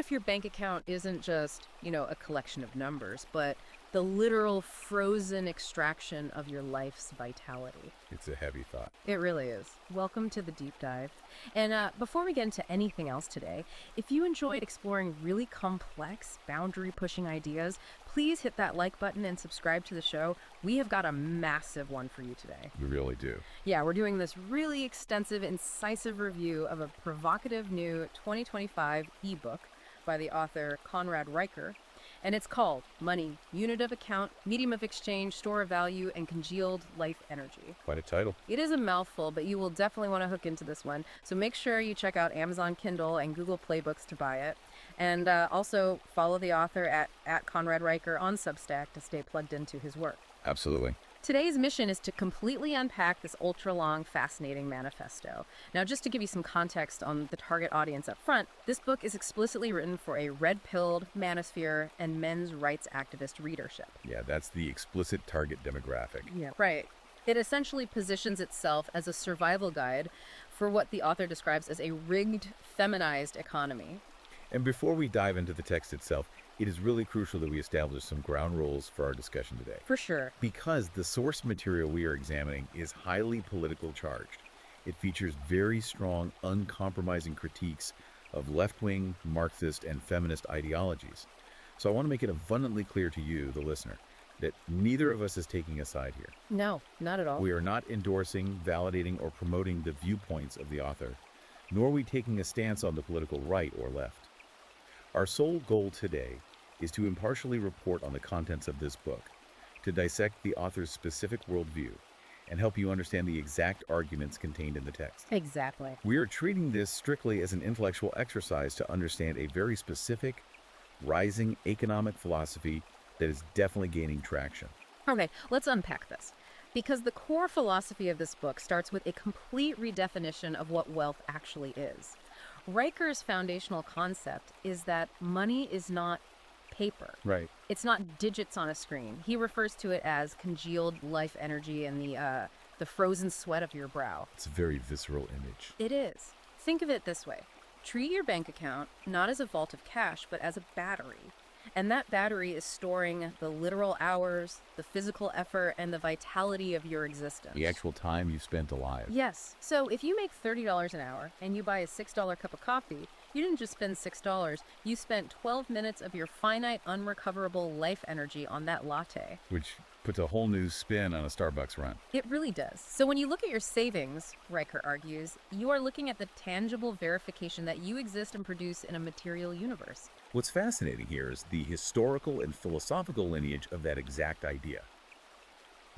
if your bank account isn't just, a collection of numbers, but the literal frozen extraction of your life's vitality? It's a heavy thought. It really is. Welcome to the deep dive. And before we get into anything else today, if you enjoyed exploring really complex, boundary-pushing ideas, please hit that like button and subscribe to the show. We have got a massive one for you today. We really do. Yeah, we're doing this really extensive, incisive review of a provocative new 2025 ebook by the author Conrad Riker, and it's called Money, Unit of Account, Medium of Exchange, Store of Value, and Congealed Life Energy. Quite a title. It is a mouthful, but you will definitely want to hook into this one. So make sure you check out Amazon Kindle and Google Play Books to buy it. And also follow the author at Conrad Riker on Substack to stay plugged into his work. Absolutely. Today's mission is to completely unpack this ultra-long, fascinating manifesto. Now, just to give you some context on the target audience up front, this book is explicitly written for a red-pilled, manosphere, and men's rights activist readership. Yeah, that's the explicit target demographic. Yeah, right. It essentially positions itself as a survival guide for what the author describes as a rigged, feminized economy. And before we dive into the text itself, it is really crucial that we establish some ground rules for our discussion today. For sure. Because the source material we are examining is highly political charged. It features very strong, uncompromising critiques of left-wing, Marxist, and feminist ideologies. So I want to make it abundantly clear to you, the listener, that neither of us is taking a side here. No, not at all. We are not endorsing, validating, or promoting the viewpoints of the author, nor are we taking a stance on the political right or left. Our sole goal today is to impartially report on the contents of this book, to dissect the author's specific worldview, and help you understand the exact arguments contained in the text. Exactly. We are treating this strictly as an intellectual exercise to understand a very specific, rising economic philosophy that is definitely gaining traction. Okay, let's unpack this. Because the core philosophy of this book starts with a complete redefinition of what wealth actually is. Riker's foundational concept is that money is not paper. Right. It's not digits on a screen. He refers to it as congealed life energy and the frozen sweat of your brow. It's a very visceral image. It is. Think of it this way. Treat your bank account not as a vault of cash, but as a battery. And that battery is storing the literal hours, the physical effort, and the vitality of your existence. The actual time you spent alive. Yes. So if you make $30 an hour and you buy a $6 cup of coffee, you didn't just spend $6. You spent 12 minutes of your finite, unrecoverable life energy on that latte. Which puts a whole new spin on a Starbucks run. It really does. So when you look at your savings, Riker argues, you are looking at the tangible verification that you exist and produce in a material universe. What's fascinating here is the historical and philosophical lineage of that exact idea.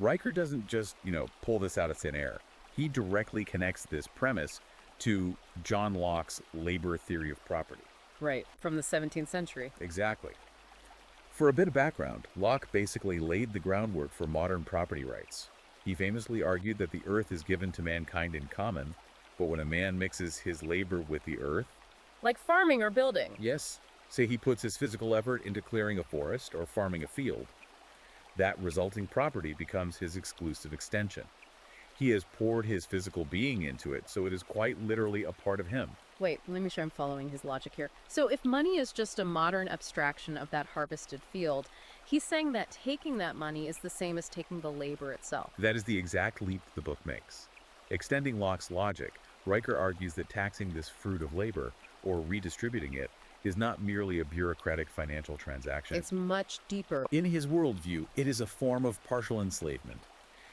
Riker doesn't just, pull this out of thin air. He directly connects this premise to John Locke's labor theory of property. Right, from the 17th century. Exactly. For a bit of background, Locke basically laid the groundwork for modern property rights. He famously argued that the earth is given to mankind in common, but when a man mixes his labor with the earth... Like farming or building. Yes. Say he puts his physical effort into clearing a forest or farming a field. That resulting property becomes his exclusive extension. He has poured his physical being into it, so it is quite literally a part of him. Wait, let me make sure I'm following his logic here. So if money is just a modern abstraction of that harvested field, he's saying that taking that money is the same as taking the labor itself. That is the exact leap the book makes. Extending Locke's logic, Riker argues that taxing this fruit of labor, or redistributing it, is not merely a bureaucratic financial transaction. It's much deeper. In his worldview, it is a form of partial enslavement.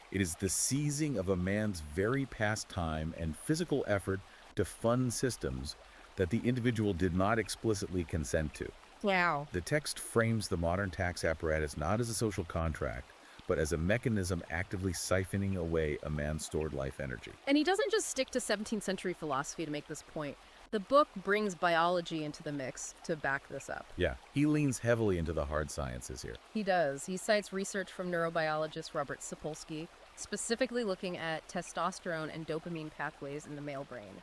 It is the seizing of a man's very past time and physical effort to fund systems that the individual did not explicitly consent to. Wow. The text frames the modern tax apparatus not as a social contract, but as a mechanism actively siphoning away a man's stored life energy. And he doesn't just stick to 17th century philosophy to make this point. The book brings biology into the mix to back this up. Yeah, he leans heavily into the hard sciences here. He does. He cites research from neurobiologist Robert Sapolsky, specifically looking at testosterone and dopamine pathways in the male brain.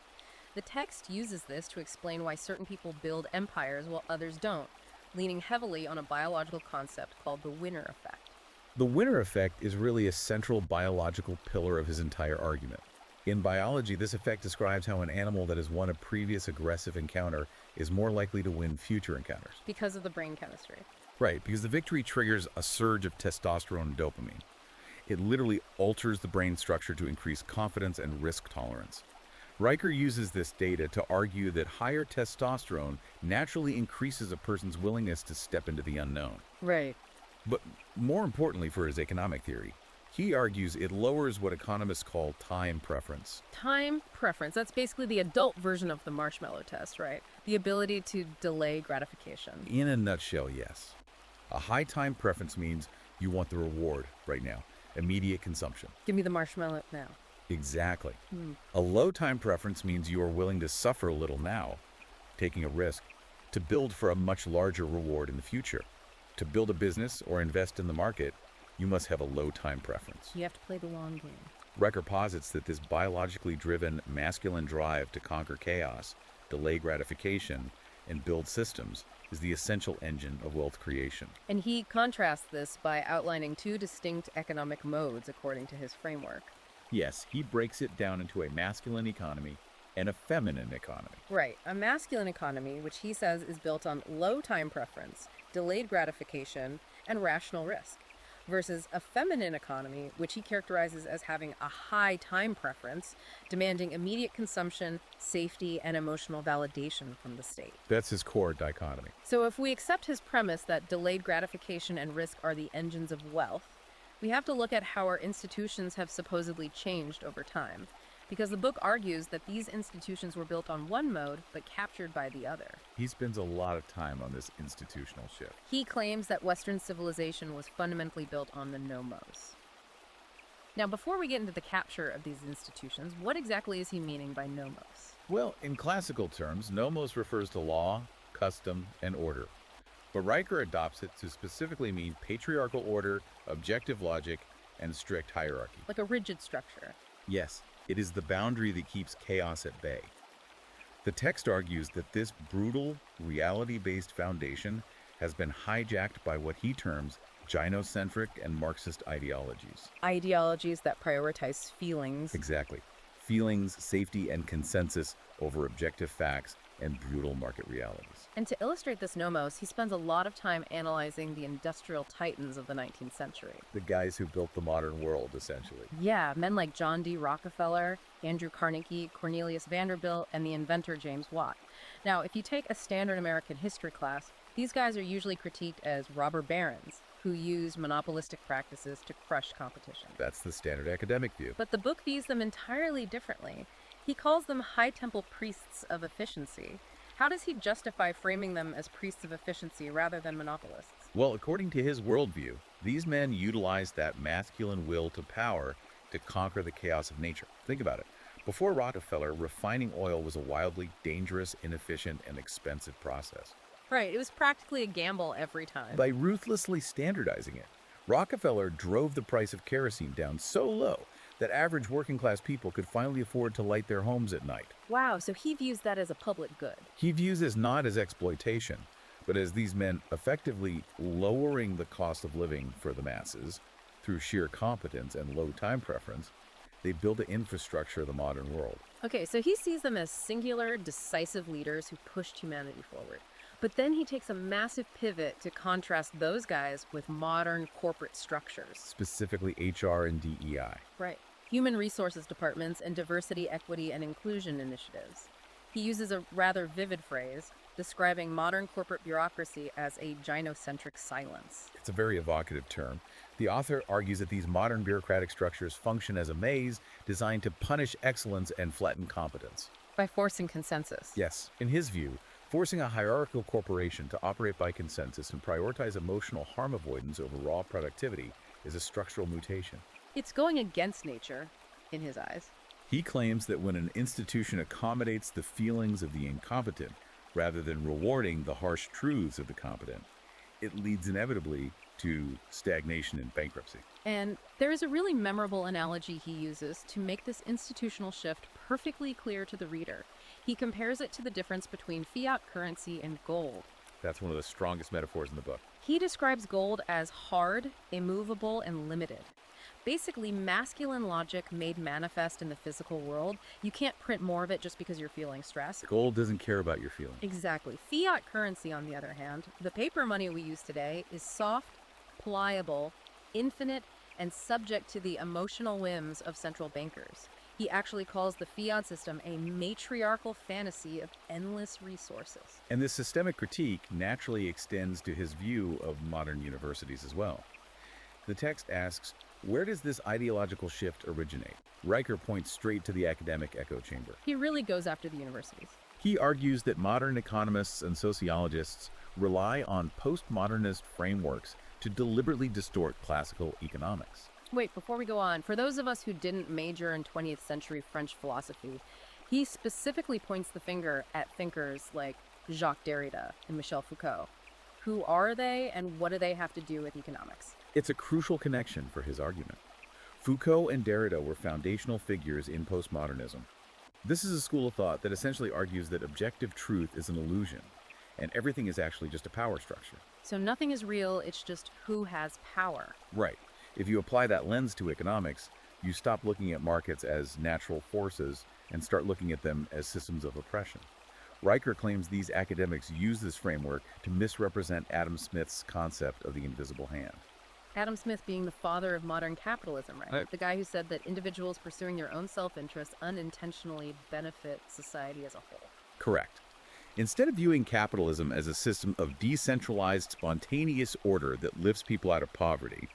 The text uses this to explain why certain people build empires while others don't, leaning heavily on a biological concept called the winner effect. The winner effect is really a central biological pillar of his entire argument. In biology, this effect describes how an animal that has won a previous aggressive encounter is more likely to win future encounters. Because of the brain chemistry. Right, because the victory triggers a surge of testosterone and dopamine. It literally alters the brain structure to increase confidence and risk tolerance. Riker uses this data to argue that higher testosterone naturally increases a person's willingness to step into the unknown. Right. But more importantly for his economic theory, he argues it lowers what economists call time preference. Time preference. That's basically the adult version of the marshmallow test, right? The ability to delay gratification. In a nutshell, yes. A high time preference means you want the reward right now, immediate consumption. Give me the marshmallow now. Exactly. A low time preference means you are willing to suffer a little now, taking a risk, to build for a much larger reward in the future. To build a business or invest in the market, you must have a low time preference. You have to play the long game. Riker posits that this biologically driven masculine drive to conquer chaos, delay gratification, and build systems is the essential engine of wealth creation. And he contrasts this by outlining two distinct economic modes according to his framework. Yes, he breaks it down into a masculine economy and a feminine economy. Right. A masculine economy, which he says is built on low time preference, delayed gratification, and rational risk, versus a feminine economy, which he characterizes as having a high time preference, demanding immediate consumption, safety, and emotional validation from the state. That's his core dichotomy. So if we accept his premise that delayed gratification and risk are the engines of wealth, we have to look at how our institutions have supposedly changed over time, because the book argues that these institutions were built on one mode but captured by the other. He spends a lot of time on this institutional shift. He claims that Western civilization was fundamentally built on the nomos. Now, before we get into the capture of these institutions, what exactly is he meaning by nomos? Well, in classical terms, nomos refers to law, custom, and order. But Riker adopts it to specifically mean patriarchal order, objective logic, and strict hierarchy. Like a rigid structure. Yes, it is the boundary that keeps chaos at bay. The text argues that this brutal, reality-based foundation has been hijacked by what he terms gynocentric and Marxist ideologies. Ideologies that prioritize feelings. Exactly. Feelings, safety, and consensus over objective facts and brutal market realities. And to illustrate this nomos, he spends a lot of time analyzing the industrial titans of the 19th century. The guys who built the modern world, essentially. Yeah, men like John D. Rockefeller, Andrew Carnegie, Cornelius Vanderbilt, and the inventor James Watt. Now, if you take a standard American history class, these guys are usually critiqued as robber barons who used monopolistic practices to crush competition. That's the standard academic view. But the book views them entirely differently. He calls them high temple priests of efficiency. How does he justify framing them as priests of efficiency rather than monopolists? Well, according to his worldview, these men utilized that masculine will to power to conquer the chaos of nature. Think about it. Before Rockefeller, refining oil was a wildly dangerous, inefficient, and expensive process. Right, it was practically a gamble every time. By ruthlessly standardizing it, Rockefeller drove the price of kerosene down so low that average working-class people could finally afford to light their homes at night. Wow, so he views that as a public good. He views this not as exploitation, but as these men effectively lowering the cost of living for the masses through sheer competence and low time preference. They build an infrastructure of the modern world. Okay, so he sees them as singular, decisive leaders who pushed humanity forward. But then he takes a massive pivot to contrast those guys with modern corporate structures. Specifically HR and DEI. Right. Human resources departments and diversity, equity, and inclusion initiatives. He uses a rather vivid phrase, describing modern corporate bureaucracy as a gynocentric silence. It's a very evocative term. The author argues that these modern bureaucratic structures function as a maze designed to punish excellence and flatten competence. By forcing consensus. Yes, in his view, forcing a hierarchical corporation to operate by consensus and prioritize emotional harm avoidance over raw productivity is a structural mutation. It's going against nature, in his eyes. He claims that when an institution accommodates the feelings of the incompetent rather than rewarding the harsh truths of the competent, it leads inevitably to stagnation and bankruptcy. And there is a really memorable analogy he uses to make this institutional shift perfectly clear to the reader. He compares it to the difference between fiat currency and gold. That's one of the strongest metaphors in the book. He describes gold as hard, immovable, and limited. Basically, masculine logic made manifest in the physical world. You can't print more of it just because you're feeling stressed. Gold doesn't care about your feelings. Exactly. Fiat currency, on the other hand, the paper money we use today, is soft, pliable, infinite, and subject to the emotional whims of central bankers. He actually calls the fiat system a matriarchal fantasy of endless resources. And this systemic critique naturally extends to his view of modern universities as well. The text asks, where does this ideological shift originate? Riker points straight to the academic echo chamber. He really goes after the universities. He argues that modern economists and sociologists rely on postmodernist frameworks to deliberately distort classical economics. Wait, before we go on, for those of us who didn't major in 20th century French philosophy, he specifically points the finger at thinkers like Jacques Derrida and Michel Foucault. Who are they, and what do they have to do with economics? It's a crucial connection for his argument. Foucault and Derrida were foundational figures in postmodernism. This is a school of thought that essentially argues that objective truth is an illusion, and everything is actually just a power structure. So nothing is real, it's just who has power. Right. If you apply that lens to economics, you stop looking at markets as natural forces and start looking at them as systems of oppression. Riker claims these academics use this framework to misrepresent Adam Smith's concept of the invisible hand. Adam Smith being the father of modern capitalism, right? The guy who said that individuals pursuing their own self-interest unintentionally benefit society as a whole. Correct. Instead of viewing capitalism as a system of decentralized, spontaneous order that lifts people out of poverty,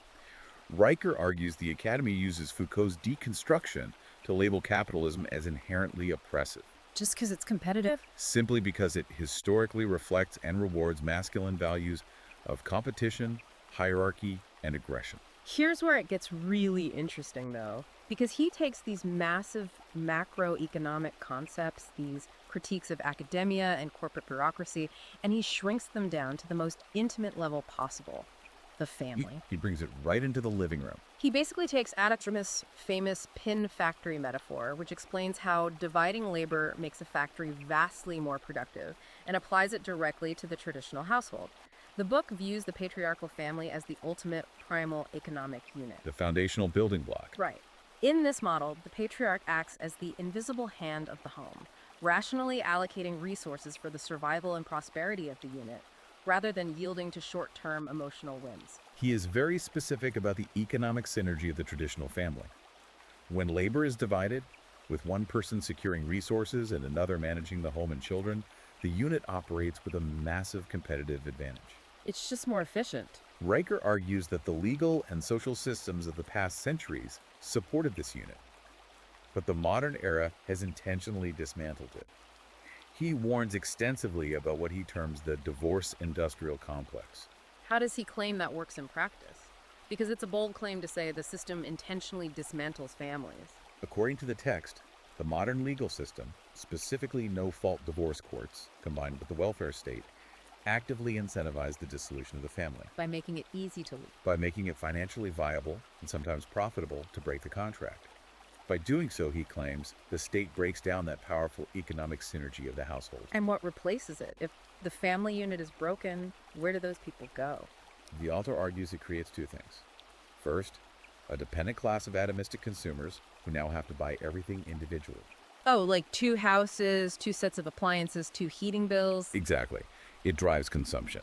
Riker argues the Academy uses Foucault's deconstruction to label capitalism as inherently oppressive. Just because it's competitive? Simply because it historically reflects and rewards masculine values of competition, hierarchy, and aggression. Here's where it gets really interesting, though, because he takes these massive macroeconomic concepts, these critiques of academia and corporate bureaucracy, and he shrinks them down to the most intimate level possible. The family. He brings it right into the living room. He basically takes Adam Smith's famous pin factory metaphor, which explains how dividing labor makes a factory vastly more productive, and applies it directly to the traditional household. The book views the patriarchal family as the ultimate primal economic unit. The foundational building block. Right. In this model, the patriarch acts as the invisible hand of the home, rationally allocating resources for the survival and prosperity of the unit, rather than yielding to short-term emotional whims. He is very specific about the economic synergy of the traditional family. When labor is divided, with one person securing resources and another managing the home and children, the unit operates with a massive competitive advantage. It's just more efficient. Riker argues that the legal and social systems of the past centuries supported this unit, but the modern era has intentionally dismantled it. He warns extensively about what he terms the divorce industrial complex. How does he claim that works in practice? Because it's a bold claim to say the system intentionally dismantles families. According to the text, the modern legal system, specifically no-fault divorce courts, combined with the welfare state, actively incentivize the dissolution of the family. By making it easy to leave. By making it financially viable and sometimes profitable to break the contract. By doing so, he claims, the state breaks down that powerful economic synergy of the household. And what replaces it? If the family unit is broken, where do those people go? The author argues it creates two things. First, a dependent class of atomistic consumers who now have to buy everything individually. Oh, like 2 houses, 2 sets of appliances, 2 heating bills? Exactly. It drives consumption.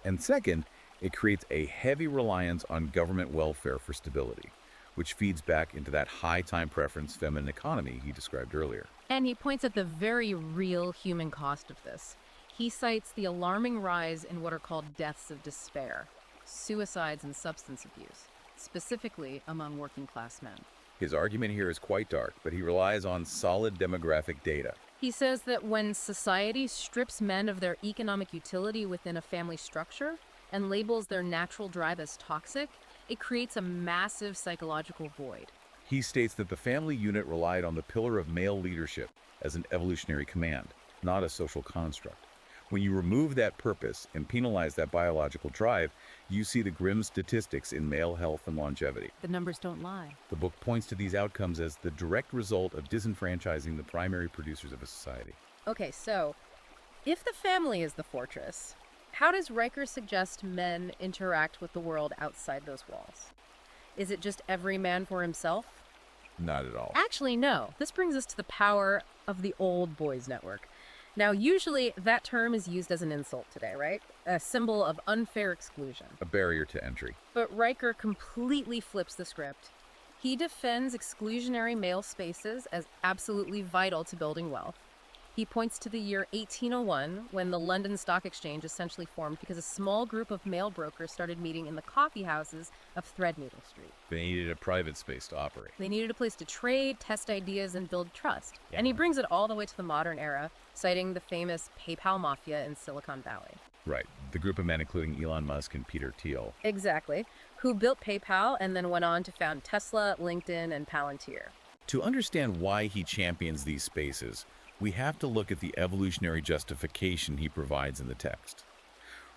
And second, it creates a heavy reliance on government welfare for stability, which feeds back into that high time preference feminine economy he described earlier. And he points at the very real human cost of this. He cites the alarming rise in what are called deaths of despair, suicides and substance abuse, specifically among working class men. His argument here is quite dark, but he relies on solid demographic data. He says that when society strips men of their economic utility within a family structure and labels their natural drive as toxic, it creates a massive psychological void. He states that the family unit relied on the pillar of male leadership as an evolutionary command, not a social construct. When you remove that purpose and penalize that biological drive, you see the grim statistics in male health and longevity. The numbers don't lie. The book points to these outcomes as the direct result of disenfranchising the primary producers of a society. Okay, so if the family is the fortress, how does Riker suggest men interact with the world outside those walls? Is it just every man for himself? Not at all. Actually, no. This brings us to the power of the old boys network. Now, usually that term is used as an insult today, right? A symbol of unfair exclusion. A barrier to entry. But Riker completely flips the script. He defends exclusionary male spaces as absolutely vital to building wealth. He points to the year 1801, when the London Stock Exchange essentially formed because a small group of male brokers started meeting in the coffee houses of Threadneedle Street. They needed a private space to operate. They needed a place to trade, test ideas, and build trust. And he brings it all the way to the modern era, citing the famous PayPal mafia in Silicon Valley. Right. The group of men including Elon Musk and Peter Thiel. Exactly. Who built PayPal and then went on to found Tesla, LinkedIn, and Palantir. To understand why he champions these spaces, we have to look at the evolutionary justification he provides in the text.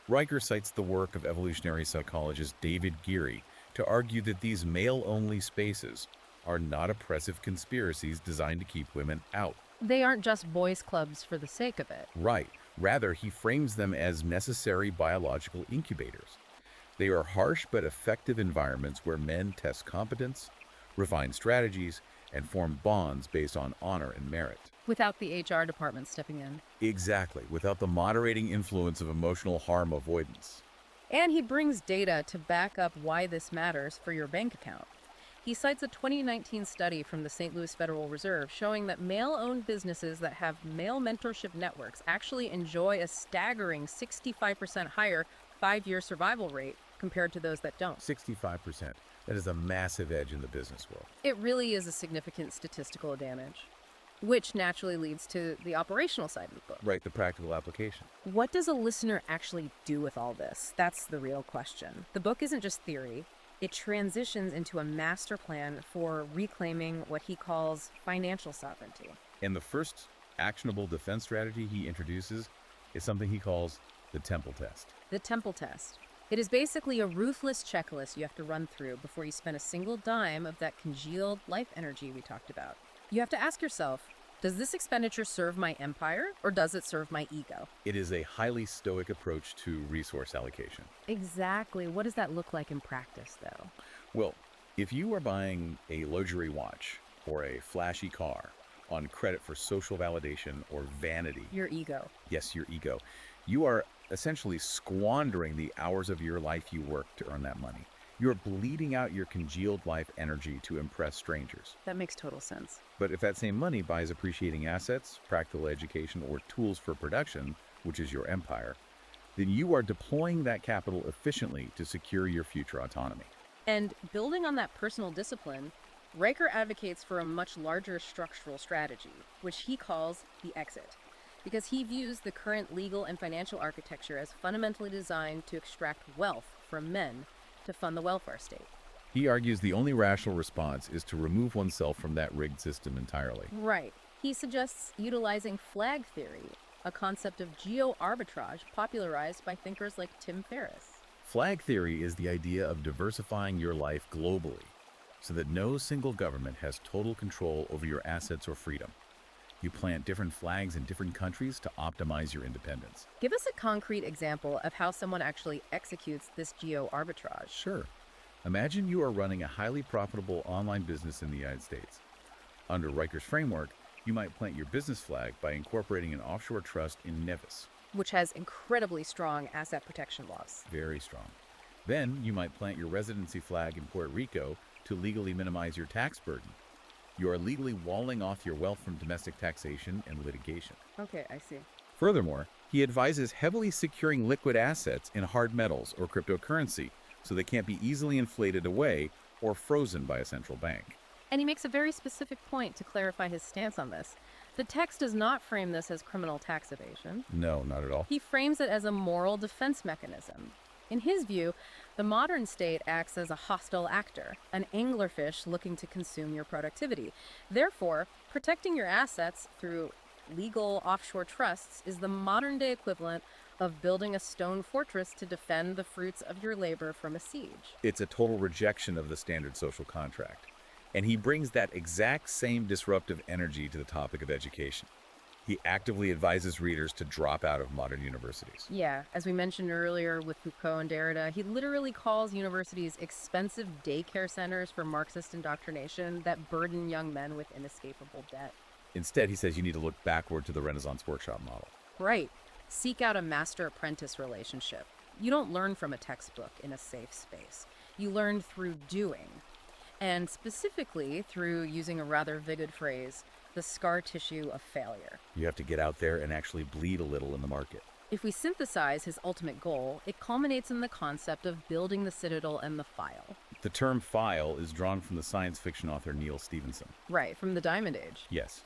Riker cites the work of evolutionary psychologist David Geary to argue that these male-only spaces are not oppressive conspiracies designed to keep women out. They aren't just boys' clubs for the sake of it. Right. Rather, he frames them as necessary biological incubators. They are harsh but effective environments where men test competence, refine strategies, and form bonds based on honor and merit. Without the HR department stepping in. Exactly, without the moderating influence of emotional harm avoidance. And he brings data to back up why this matters for your bank account. He cites a 2019 study from the St. Louis Federal Reserve showing that male-owned businesses that have male mentorship networks actually enjoy a staggering 65% higher 5-year survival rate compared to those that don't. 65%. That is a massive edge in the business world. It really is a significant statistical advantage, which naturally leads to the operational side of the book. Right, the practical application. What does a listener actually do with all this? That's the real question. The book isn't just theory. It transitions into a master plan for reclaiming what he calls financial sovereignty. And the first actionable defense strategy he introduces is something he calls the temple test. The temple test. It is basically a ruthless checklist you have to run through before you spend a single dime of that congealed life energy we talked about. You have to ask yourself, does this expenditure serve my empire or does it serve my ego? It is a highly stoic approach to resource allocation. Exactly. What does that look like in practice, though? Well, if you are buying a luxury watch or a flashy car on credit for social validation or vanity, Your ego. yes, your ego, you are essentially squandering the hours of your life you work to earn that money. You're bleeding out your congealed life energy to impress strangers. That makes total sense. But if that same money buys appreciating assets, practical education, or tools for production, which is your empire, then you are deploying that capital efficiently to secure your future autonomy. And building on that personal discipline, Riker advocates for a much larger structural strategy, which he calls the exit, because he views the current legal and financial architecture as fundamentally designed to extract wealth from men to fund the welfare state. He argues the only rational response is to remove oneself from that rigged system entirely. Right. He suggests utilizing flag theory, a concept of geo-arbitrage popularized by thinkers like Tim Ferriss. Flag theory is the idea of diversifying your life globally so that no single government has total control over your assets or freedom. You plant different flags in different countries to optimize your independence. Give us a concrete example of how someone actually executes this geo-arbitrage. Sure. Imagine you are running a highly profitable online business in the United States. Under Riker's framework, you might plant your business flag by incorporating an offshore trust in Nevis. Which has incredibly strong asset protection laws. Very strong. Then you might plant your residency flag in Puerto Rico to legally minimize your tax burden. You are legally walling off your wealth from domestic taxation and litigation. Okay, I see. Furthermore, he advises heavily securing liquid assets in hard metals or cryptocurrency so they can't be easily inflated away or frozen by a central bank. And he makes a very specific point to clarify his stance on this. The text does not frame this as criminal tax evasion. No, not at all. He frames it as a moral defense mechanism. In his view, the modern state acts as a hostile actor, an anglerfish looking to consume your productivity. Therefore, protecting your assets through legal offshore trusts is the modern-day equivalent of building a stone fortress to defend the fruits of your labor from a siege. It's a total rejection of the standard social contract. And he brings that exact same disruptive energy to the topic of education. He actively advises readers to drop out of modern universities. Yeah, as we mentioned earlier with Foucault and Derrida, he literally calls universities expensive daycare centers for Marxist indoctrination that burden young men with inescapable debt. Instead, he says you need to look backward to the Renaissance workshop model. Right. Seek out a master-apprentice relationship. You don't learn from a textbook in a safe space. You learn through doing. And specifically through using a rather vivid phrase, the scar tissue of failure. You have to get out there and actually bleed a little in the market. If we synthesize his ultimate goal, it culminates in the concept of building the citadel and the file. The term file is drawn from the science fiction author Neil Stephenson. Right, from the Diamond Age. Yes.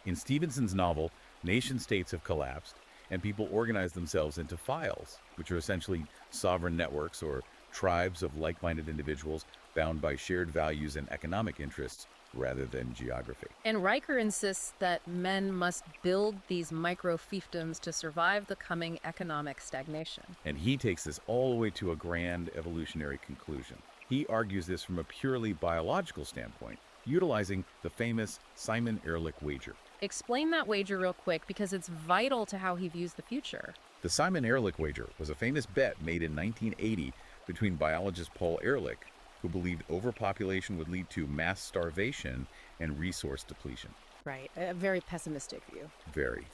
In Stevenson's novel, nation-states have collapsed, and people organize themselves into files, which are essentially sovereign networks or tribes of like-minded individuals bound by shared values and economic interests rather than geography. And Riker insists that men must build these micro-fiefdoms to survive the coming economic stagnation. And he takes this all the way to a grand evolutionary conclusion. He argues this from a purely biological standpoint, utilizing the famous Simon Ehrlich wager. Explain that wager real quick because it's vital to how he views the future. The Simon Ehrlich wager was a famous bet made in 1980 between biologist Paul Ehrlich, who believed overpopulation would lead to mass starvation and resource depletion. Right, a very pessimistic view. Very.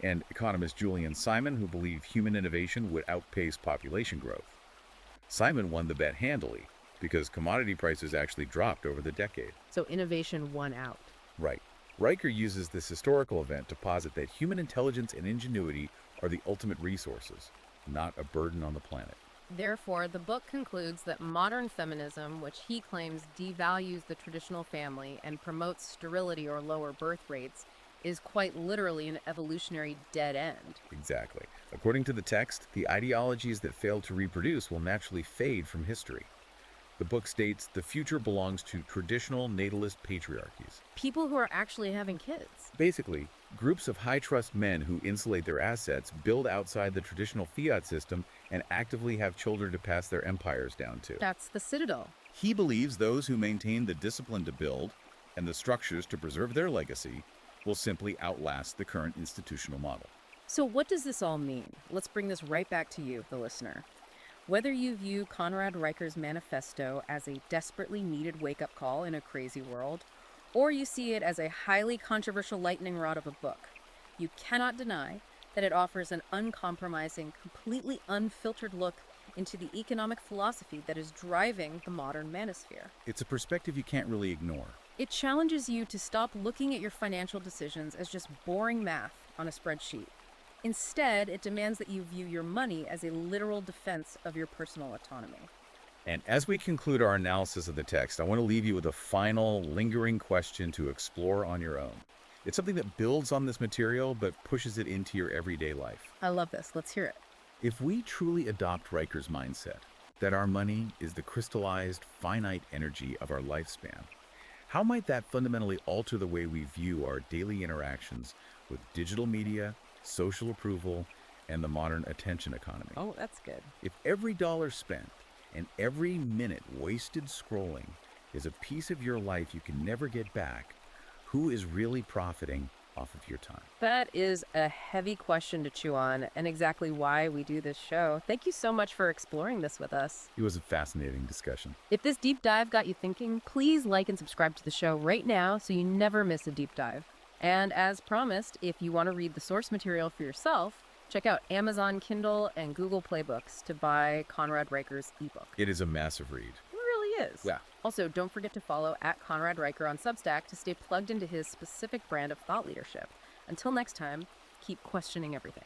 And economist Julian Simon, who believed human innovation would outpace population growth. Simon won the bet handily because commodity prices actually dropped over the decade. So innovation won out. Right. Riker uses this historical event to posit that human intelligence and ingenuity are the ultimate resources, not a burden on the planet. Therefore, the book concludes that modern feminism, which he claims devalues the traditional family and promotes sterility or lower birth rates, is quite literally an evolutionary dead end. Exactly. According to the text, the ideologies that fail to reproduce will naturally fade from history. The book states the future belongs to traditional natalist patriarchies. People who are actually having kids. Basically, groups of high-trust men who insulate their assets, build outside the traditional fiat system, and actively have children to pass their empires down to. That's the citadel. He believes those who maintain the discipline to build and the structures to preserve their legacy will simply outlast the current institutional model. So what does this all mean? Let's bring this right back to you, the listener. Whether you view Conrad Riker's manifesto as a desperately needed wake-up call in a crazy world, or you see it as a highly controversial lightning rod of a book, you cannot deny that it offers an uncompromising, completely unfiltered look into the economic philosophy that is driving the modern manosphere. It's a perspective you can't really ignore. It challenges you to stop looking at your financial decisions as just boring math on a spreadsheet. Instead, it demands that you view your money as a literal defense of your personal autonomy. And as we conclude our analysis of the text, I want to leave you with a final, lingering question to explore on your own. It's something that builds on this material, but pushes it into your everyday life. I love this. Let's hear it. If we truly adopt Riker's mindset, that our money is the crystallized, finite energy of our lifespan, how might that fundamentally alter the way we view our daily interactions with digital media, social approval, and the modern attention economy? Oh, that's good. If every dollar spent and every minute wasted scrolling is a piece of your life you can never get back, who is really profiting off of your time? That is a heavy question to chew on, and exactly why we do this show. Thank you so much for exploring this with us. It was a fascinating discussion. If this deep dive got you thinking, please like and subscribe to the show right now so you never miss a deep dive. And as promised, if you want to read the source material for yourself, check out Amazon Kindle and Google Play Books to buy Conrad Riker's ebook. It is a massive read. It really is. Yeah. Also, don't forget to follow @Conrad Riker on Substack to stay plugged into his specific brand of thought leadership. Until next time, keep questioning everything.